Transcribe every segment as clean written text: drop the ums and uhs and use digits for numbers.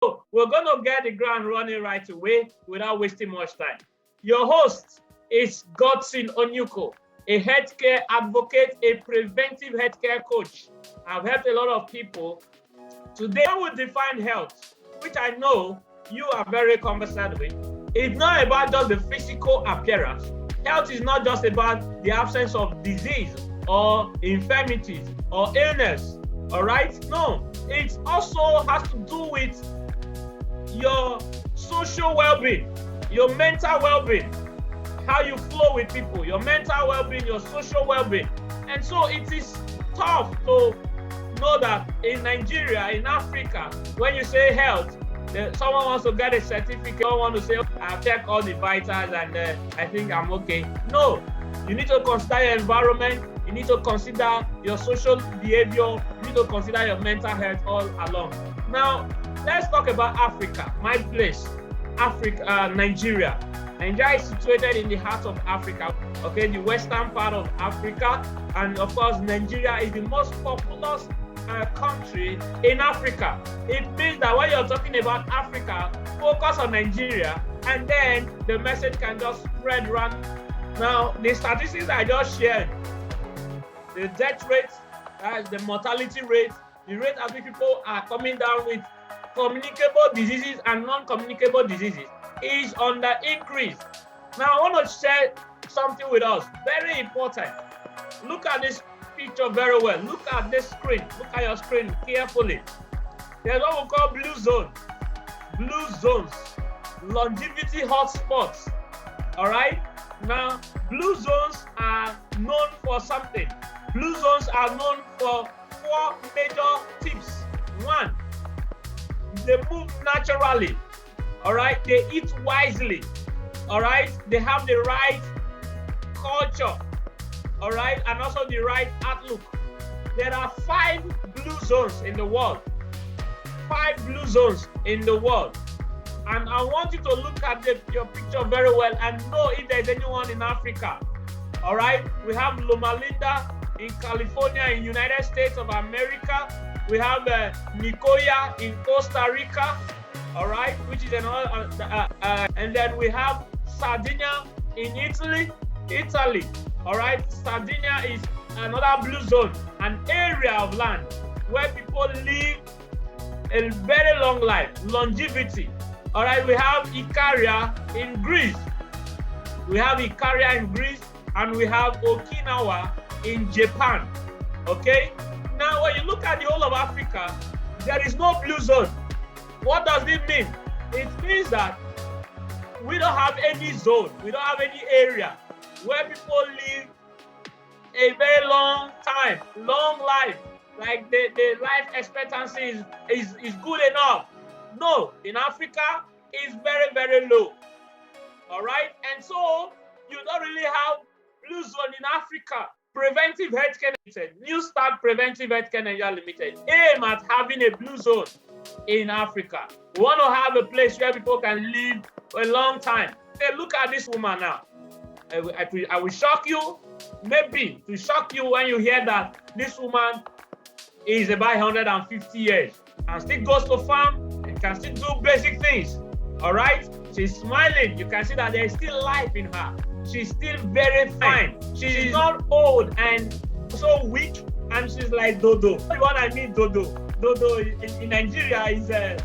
So we're going to get the ground running right away without wasting much time. Your host is Godson Onyuko, a healthcare advocate, a preventive healthcare coach. I've helped a lot of people. Today, I will define health, which I know you are very conversant with. It's not about just the physical appearance. Health is not just about the absence of disease or infirmities or illness, all right? No, it also has to do with your social well-being, your mental well-being, how you flow with people, your mental well-being, your social well-being. And so it is tough to know that in Nigeria, in Africa, when you say health, someone wants to get a certificate, someone wants to say, I've checked all the vitals and I think I'm okay. No, you need to consider your environment, you need to consider your social behavior, you need to consider your mental health all along. Now, let's talk about Africa, my place, Africa, Nigeria. Nigeria is situated in the heart of Africa, okay, the western part of Africa, and of course, Nigeria is the most populous country in Africa. It means that when you're talking about Africa, focus on Nigeria, and then the message can just spread around. Now, the statistics I just shared, the death rate, the mortality rate, the rate at which people are coming down with communicable diseases and non-communicable diseases is on the increase. Now, I want to share something with us, very important. Look at this picture very well. Look at this screen. Look at your screen carefully. There's what we call blue zone. Blue zones. Longevity hotspots. All right? Now, blue zones are known for something. Blue zones are known for 4 major tips. 1, they move naturally. All right? They eat wisely. All right? They have the right culture. All right, and also the right outlook. There are 5 blue zones in the world. 5 blue zones in the world. And I want you to look at your picture very well and know if there's anyone in Africa. All right, we have Loma Linda in California, in United States of America. We have Nicoya in Costa Rica, all right, which is another, and then we have Sardinia in Italy. All right, Sardinia is another blue zone, an area of land where people live a very long life, longevity. All right, we have Icaria in Greece. We have Icaria in Greece, and we have Okinawa in Japan. Okay, now when you look at the whole of Africa, there is no blue zone. What does it mean? It means that we don't have any zone, we don't have any area where people live a very long time, long life, like the life expectancy is good enough. No, in Africa, it's very, very low. All right, and so you don't really have blue zone in Africa. Preventive Healthcare Limited, New Start Preventive Healthcare Nigeria Limited, aim at having a blue zone in Africa. We want to have a place where people can live a long time. Hey, look at this woman now. I will shock you, maybe to shock you when you hear that this woman is about 150 years and still goes to farm and can still do basic things. All right, she's smiling. You can see that there is still life in her. She's still very fine. She's not old and so weak, and she's like dodo. What I mean, dodo. Dodo in Nigeria is a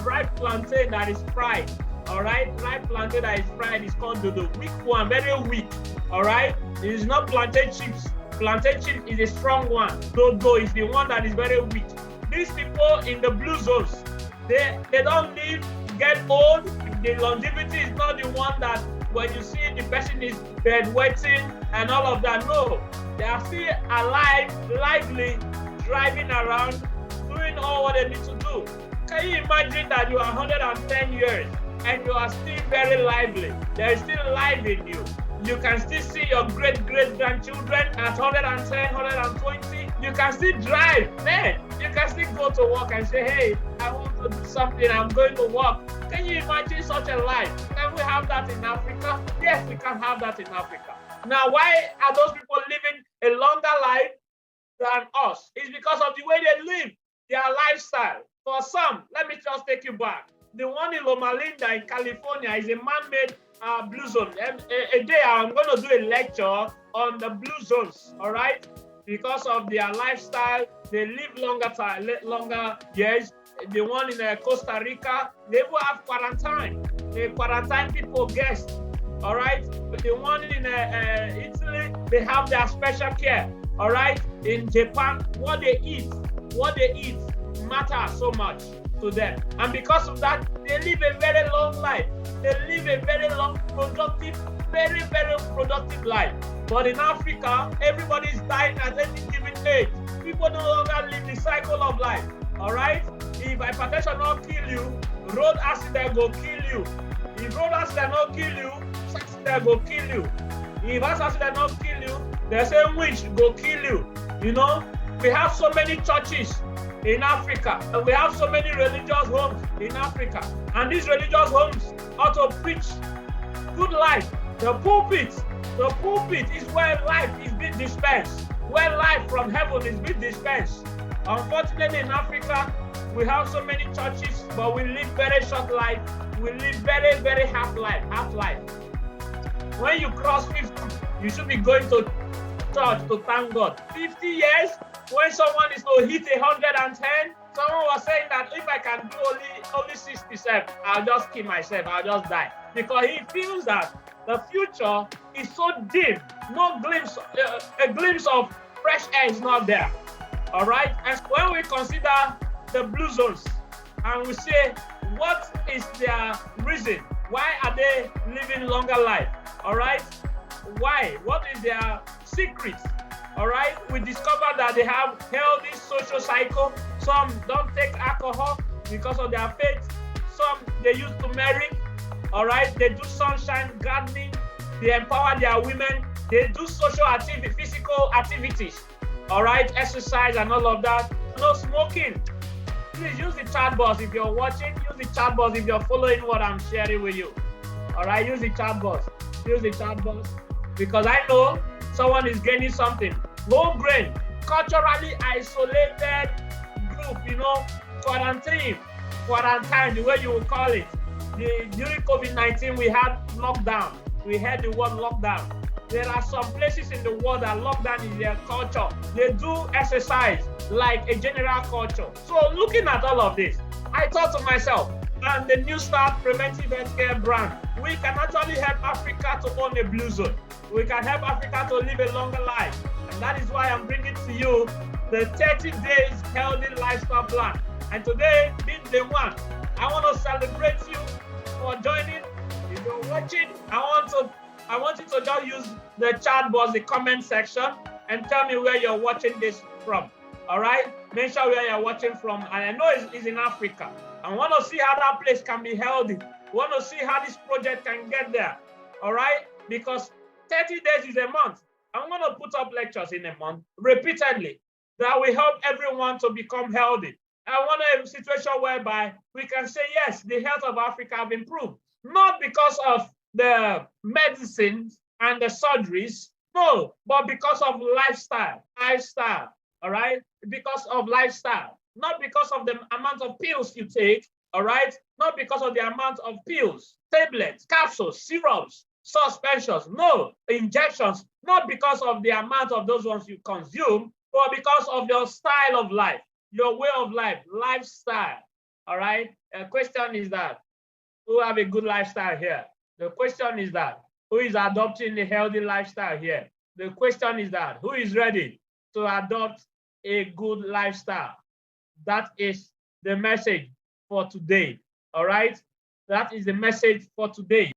ripe plantain that is fried. All right, ripe plantain that is fried is called dodo. Weak one, very weak. All right, it is not plantain chips. Plantain chips is a strong one. Dodo is the one that is very weak. These people in the blue zones, they don't live, get old. The longevity is not the one that when you see the person is bedwetting and all of that. No, they are still alive, lively, driving around, doing all what they need to do. Can you imagine that you are 110 years and you are still very lively? There is still life in you. You can still see your great-great-grandchildren at 110, 120. You can still drive. Man, you can still go to work and say, hey, I want to do something. I'm going to work. Can you imagine such a life? Can we have that in Africa? Yes, we can have that in Africa. Now, why are those people living a longer life than us? It's because of the way they live, their lifestyle. For some, let me just take you back. The one in Loma Linda in California is a man-made blue zone. A day I'm going to do a lecture on the blue zones, all right? Because of their lifestyle, they live longer years. The one in Costa Rica, they will have quarantine. They quarantine people, guests, all right? The one in Italy, they have their special care, all right? In Japan, what they eat matters so much to them. And because of that, they live a very long life. They live a very long, productive, very, very productive life. But in Africa, everybody is dying at any given age. People no longer live the cycle of life, all right? If hypertension not kill you, road accident go kill you. If road accident not kill you, accident go kill you. If accident not kill you, the same witch go kill you. You know, we have so many churches in Africa, and we have so many religious homes in Africa. And these religious homes ought to preach good life. The pulpit is where life is being dispensed, where life from heaven is being dispensed. Unfortunately, in Africa, we have so many churches, but we live very short life. We live very, very half life. When you cross 50, you should be going to church to thank God. 50 years, when someone is to hit 110, someone was saying that if I can do only 67, I'll just kill myself, I'll just die. Because he feels that the future is so dim, no glimpse, a glimpse of fresh air is not there. All right? And when we consider the blue zones and we say, what is their reason? Why are they living longer life? All right? Why? What is their secret? All right? We discovered that they have healthy social cycle. Some don't take alcohol because of their faith. Some they use turmeric. All right? They do sunshine gardening. They empower their women. They do social activity, physical activities. All right? Exercise and all of that. No smoking. Please use the chat box if you're watching. Use the chat box if you're following what I'm sharing with you. All right? Use the chat box. Use the chat box. Because I know someone is gaining something. Low grade, culturally isolated group, you know, quarantine, the way you would call it. During COVID-19, we had lockdown. We had the word lockdown. There are some places in the world that lockdown is their culture. They do exercise like a general culture. So looking at all of this, I thought to myself, and the New Start Preventive Healthcare brand, we can actually help Africa to own a blue zone. We can help Africa to live a longer life. And that is why I'm bringing to you the 30 days healthy lifestyle plan. And today, being day one, I want to celebrate you for joining. If you're watching, I want you to just use the chat box, the comment section, and tell me where you're watching this from. All right? Mention where you're watching from. And I know it's in Africa. I want to see how that place can be healthy. I want to see how this project can get there. All right? Because 30 days is a month. I'm going to put up lectures in a month repeatedly that will help everyone to become healthy. I want a situation whereby we can say, yes, the health of Africa have improved. Not because of the medicines and the surgeries, no, but because of lifestyle, all right? Because of lifestyle, not because of the amount of pills you take, all right? Not because of the amount of pills, tablets, capsules, syrups, suspensions, no, injections, not because of the amount of those ones you consume, but because of your style of life, your way of life, lifestyle, all right? The question is that, who have a good lifestyle here? The question is that, who is adopting a healthy lifestyle here? The question is that, who is ready to adopt a good lifestyle? That is the message for today, all right? That is the message for today.